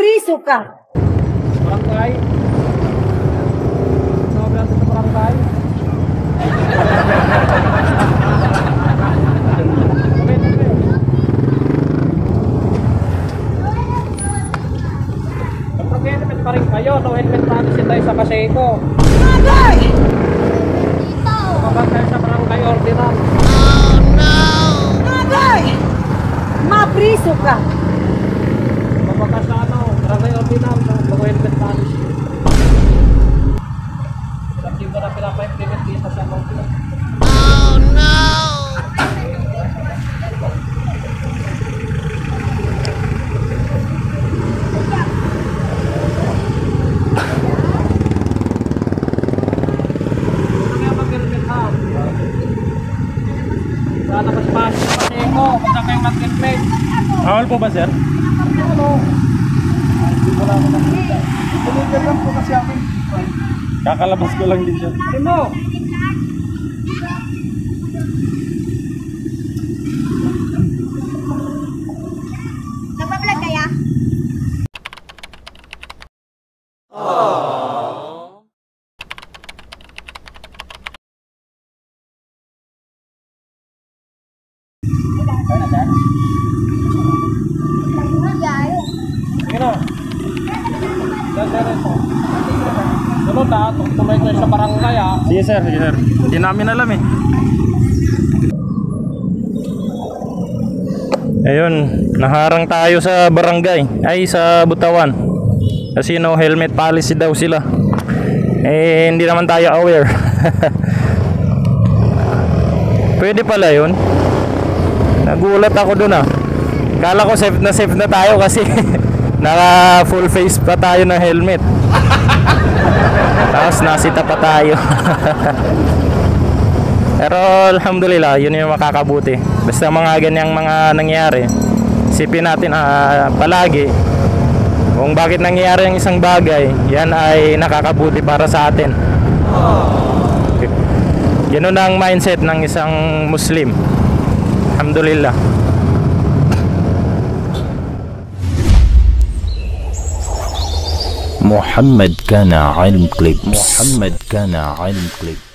Mapriso ka. Barangay. Sabi natin sa barangay. Kapag helmet pa rin kayo, no helmet pa rin tayo sa Paseco. Agay! Kapag tayo sa barangay ordinal. Agay! Mapriso ka. Kapag sa barangay ordinal, no helmet pa rin. Hindi ko na pinapa-implement dito sa ordinal. Sana mas pasok sa Paseco, basta kayong mag-helmet. Bawal po ba, sir? Wala mo nakita. Bumigyan lang po kasi akin. Kakalabas ko lang din, sir. Ano mo? Nagpa-vlog kaya? Ano? Sunod na, tuloy ko sa barangay ha. Sige, sir. Sige, sir. Hindi namin alam eh. Ayun, naharang tayo sa barangay. Ay, sa Butawan. Kasi no helmet policy daw sila. Eh, hindi naman tayo aware. Pwede pala yun. Nagulat ako dun ah. Kala ko safe na tayo kasi naka full face pa tayo ng helmet. Tapos nasita pa tayo. Pero alhamdulillah, yun yung makakabuti. Basta mga ganyang mga nangyari, isipin natin palagi kung bakit nangyari ang isang bagay, yan ay nakakabuti para sa atin. Ganun ang mindset ng isang Muslim. Alhamdulillah. محمد كان علم كليبس. محمد كان علم كليبس.